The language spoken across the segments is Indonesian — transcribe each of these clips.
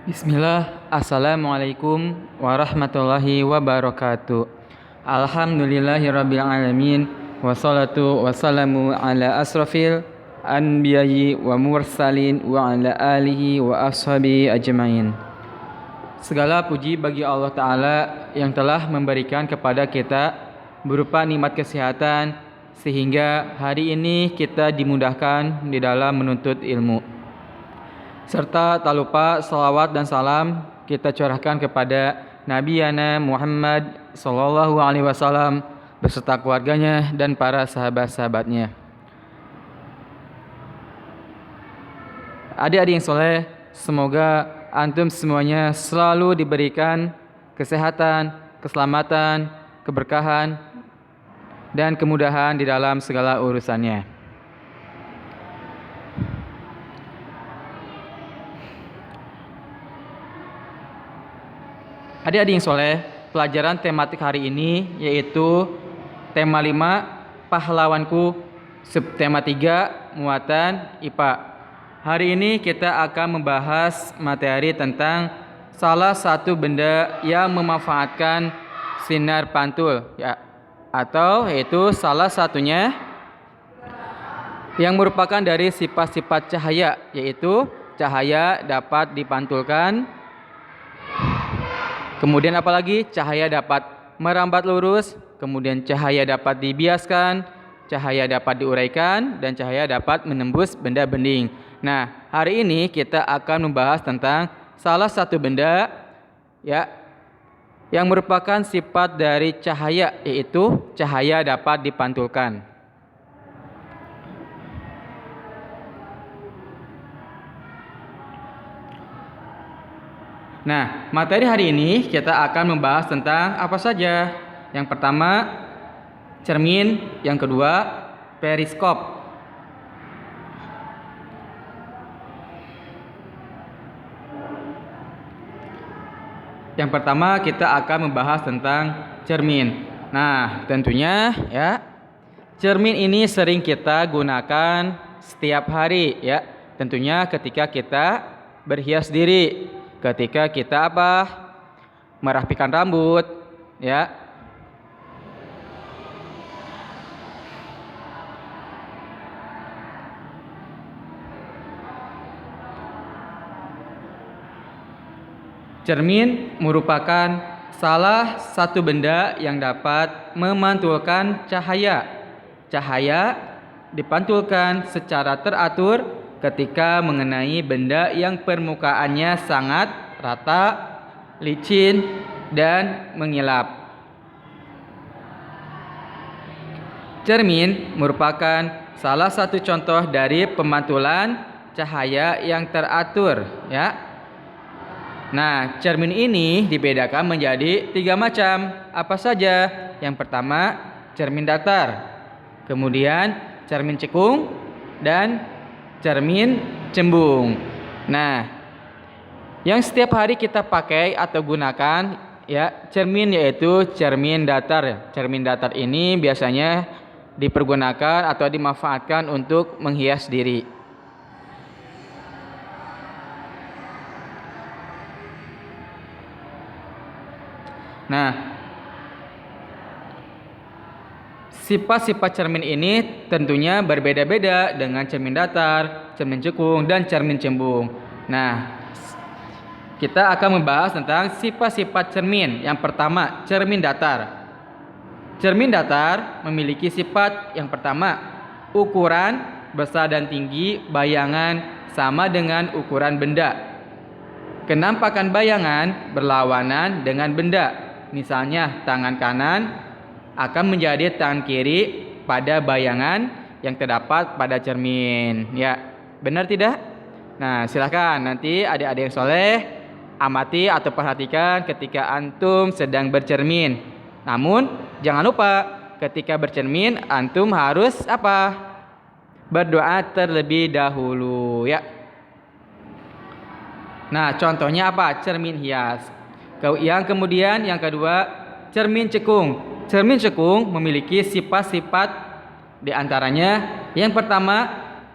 Bismillah, Assalamualaikum warahmatullahi wabarakatuh. Alhamdulillahirabbil alamin, wassalatu wassalamu ala asrafil anbiya'i wa mursalin wa ala alihi wa ashabi ajmain. Segala puji bagi Allah Ta'ala yang telah memberikan kepada kita berupa nikmat kesehatan, sehingga hari ini kita dimudahkan di dalam menuntut ilmu. Serta tak lupa salawat dan salam kita curahkan kepada Nabi Yana Muhammad Sallallahu Alaihi Wasallam beserta keluarganya dan para sahabat-sahabatnya. Adik-adik yang soleh, semoga antum semuanya selalu diberikan kesehatan, keselamatan, keberkahan, dan kemudahan di dalam segala urusannya. Adik-adik yang soleh, pelajaran tematik hari ini yaitu tema 5, pahlawanku, subtema 3, muatan IPA. Hari ini kita akan membahas materi tentang salah satu benda yang memanfaatkan sinar pantul, ya, atau yaitu salah satunya yang merupakan dari sifat-sifat cahaya, yaitu cahaya dapat dipantulkan. Kemudian apalagi cahaya dapat merambat lurus, kemudian cahaya dapat dibiaskan, cahaya dapat diuraikan, dan cahaya dapat menembus benda bening. Nah, hari ini kita akan membahas tentang salah satu benda, ya, yang merupakan sifat dari cahaya, yaitu cahaya dapat dipantulkan. Nah, materi hari ini kita akan membahas tentang apa saja. Yang pertama, cermin. Yang kedua, periskop. Yang pertama kita akan membahas tentang cermin. Nah, tentunya ya, cermin ini sering kita gunakan setiap hari, ya. Tentunya ketika kita berhias diri, ketika kita merapikan rambut, ya. Cermin merupakan salah satu benda yang dapat memantulkan cahaya. Cahaya dipantulkan secara teratur ketika mengenai benda yang permukaannya sangat rata, licin, dan mengilap. Cermin merupakan salah satu contoh dari pemantulan cahaya yang teratur, ya. Nah, cermin ini dibedakan menjadi 3 macam. Apa saja? Yang pertama, cermin datar. Kemudian, cermin cekung dan cermin cembung. Nah, yang setiap hari kita pakai atau gunakan, ya, cermin yaitu cermin datar. Cermin datar ini biasanya dipergunakan atau dimanfaatkan untuk menghias diri. Nah, sifat-sifat cermin ini tentunya berbeda-beda dengan cermin datar, cermin cekung, dan cermin cembung. Nah, kita akan membahas tentang sifat-sifat cermin. Yang pertama, cermin datar. Cermin datar memiliki sifat yang pertama, ukuran besar dan tinggi bayangan sama dengan ukuran benda. Kenampakan bayangan berlawanan dengan benda. Misalnya, tangan kanan akan menjadi tangan kiri pada bayangan yang terdapat pada cermin. Ya, benar tidak? Nah, silakan nanti adik-adik yang soleh amati atau perhatikan ketika antum sedang bercermin. Namun, jangan lupa ketika bercermin antum harus berdoa terlebih dahulu, ya. Nah, contohnya cermin hias. Yang kedua, cermin cekung. Cermin cekung memiliki sifat-sifat di antaranya yang pertama,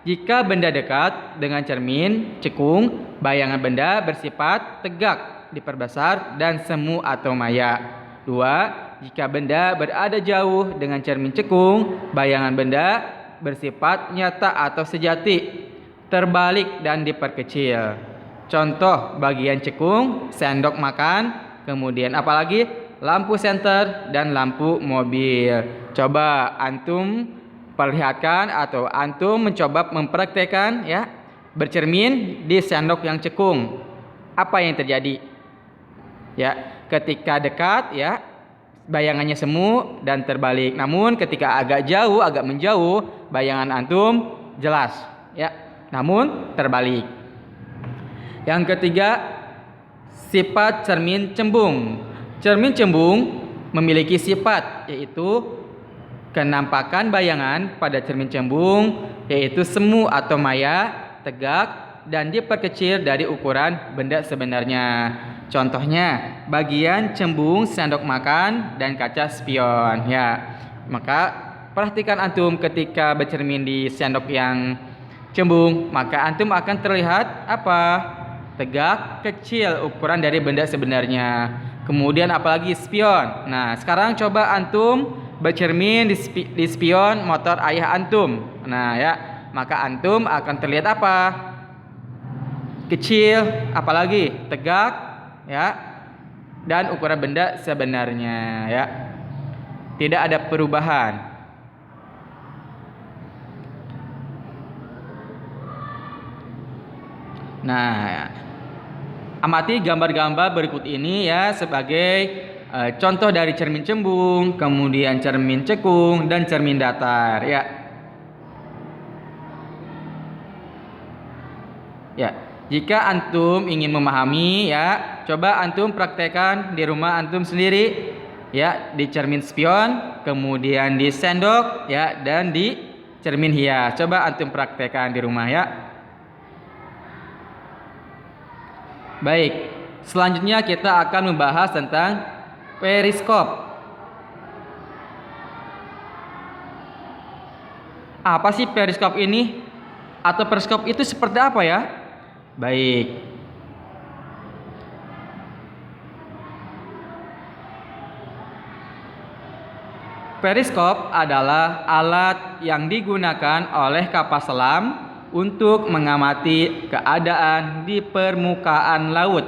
jika benda dekat dengan cermin cekung, bayangan benda bersifat tegak, diperbesar, dan semu atau maya. 2. Jika benda berada jauh dengan cermin cekung, bayangan benda bersifat nyata atau sejati, terbalik dan diperkecil. Contoh bagian cekung, sendok makan, kemudian apalagi lampu senter dan lampu mobil. Coba antum perlihatkan atau antum mencoba mempraktekkan ya, bercermin di sendok yang cekung. Apa yang terjadi? Ya, ketika dekat ya bayangannya semu dan terbalik. Namun ketika agak jauh, agak menjauh, bayangan antum jelas ya, namun terbalik. Yang ketiga, sifat cermin cembung. Cermin cembung memiliki sifat yaitu kenampakan bayangan pada cermin cembung yaitu semu atau maya, tegak, dan diperkecil dari ukuran benda sebenarnya. Contohnya bagian cembung sendok makan dan kaca spion ya. Maka perhatikan antum ketika bercermin di sendok yang cembung, maka antum akan terlihat apa? Tegak, kecil ukuran dari benda sebenarnya. Kemudian apalagi spion. Nah, sekarang coba antum bercermin di spion motor ayah antum. Nah, ya, maka antum akan terlihat apa? Kecil, apalagi tegak, ya, dan ukuran benda sebenarnya, ya. Tidak ada perubahan. Nah, amati gambar-gambar berikut ini ya sebagai contoh dari cermin cembung, kemudian cermin cekung, dan cermin datar ya. Ya, jika antum ingin memahami ya, coba antum praktekkan di rumah antum sendiri ya, di cermin spion, kemudian di sendok ya, dan di cermin hias. Coba antum praktekkan di rumah ya. Baik, selanjutnya kita akan membahas tentang periskop. Apa sih periskop ini? Atau periskop itu seperti apa ya? Baik. Periskop adalah alat yang digunakan oleh kapal selam untuk mengamati keadaan di permukaan laut.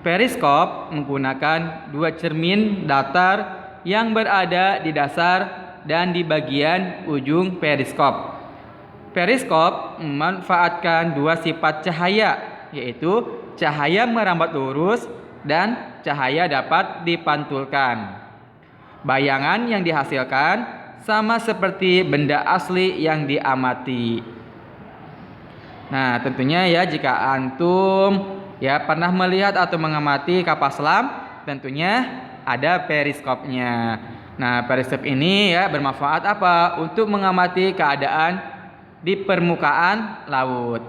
Periskop menggunakan dua cermin datar yang berada di dasar dan di bagian ujung periskop. Periskop memanfaatkan dua sifat cahaya, yaitu cahaya merambat lurus dan cahaya dapat dipantulkan. Bayangan yang dihasilkan sama seperti benda asli yang diamati. Nah, tentunya ya jika antum ya pernah melihat atau mengamati kapal selam, tentunya ada periskopnya. Nah, periskop ini ya bermanfaat apa? Untuk mengamati keadaan di permukaan laut.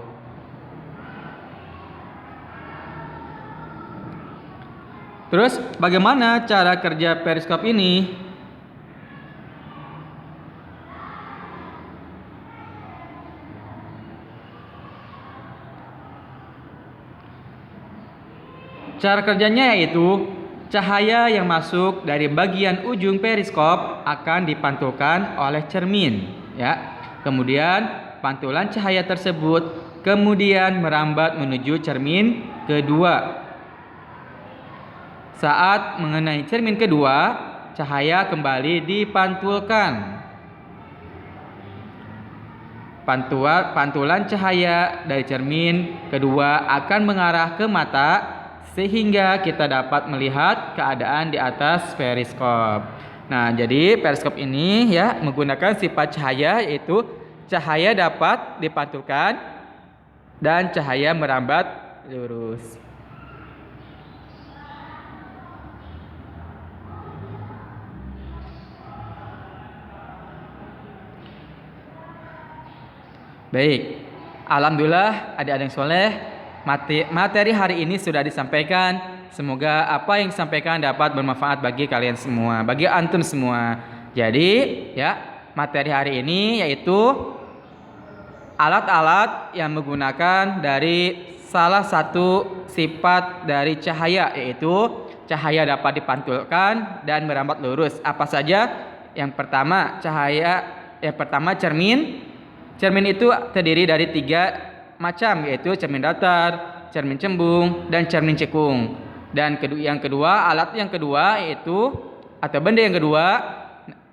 Terus bagaimana cara kerja periskop ini? Cara kerjanya yaitu cahaya yang masuk dari bagian ujung periskop akan dipantulkan oleh cermin ya. Kemudian pantulan cahaya tersebut kemudian merambat menuju cermin kedua. Saat mengenai cermin kedua, cahaya kembali dipantulkan. Pantulan cahaya dari cermin kedua akan mengarah ke mata sehingga kita dapat melihat keadaan di atas periskop. Nah, jadi periskop ini ya menggunakan sifat cahaya yaitu cahaya dapat dipantulkan dan cahaya merambat lurus. Baik, alhamdulillah adik-adik soleh, materi hari ini sudah disampaikan. Semoga apa yang disampaikan dapat bermanfaat bagi kalian semua, bagi antum semua. Jadi ya materi hari ini yaitu alat-alat yang menggunakan dari salah satu sifat dari cahaya, yaitu cahaya dapat dipantulkan dan merambat lurus. Apa saja? Yang pertama cermin. Cermin itu terdiri dari 3 macam, yaitu cermin datar, cermin cembung, dan cermin cekung. Dan yang kedua, alat yang kedua yaitu atau benda yang kedua,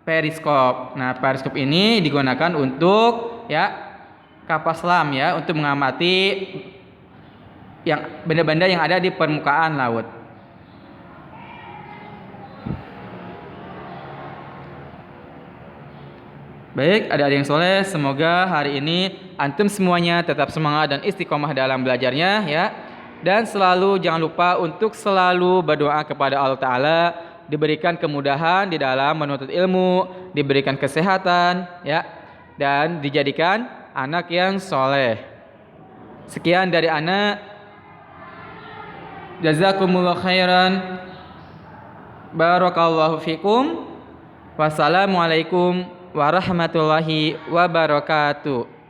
periskop. Nah, periskop ini digunakan untuk kapal selam untuk mengamati yang benda-benda yang ada di permukaan laut. Baik, adik-adik yang soleh, semoga hari ini antum semuanya tetap semangat dan istiqomah dalam belajarnya Dan selalu jangan lupa untuk selalu berdoa kepada Allah Ta'ala, diberikan kemudahan di dalam menuntut ilmu, diberikan kesehatan dan dijadikan anak yang soleh. Sekian dari ana. Jazakumullah khairan. Barakallahu fikum. Wassalamualaikum warahmatullahi wabarakatuh.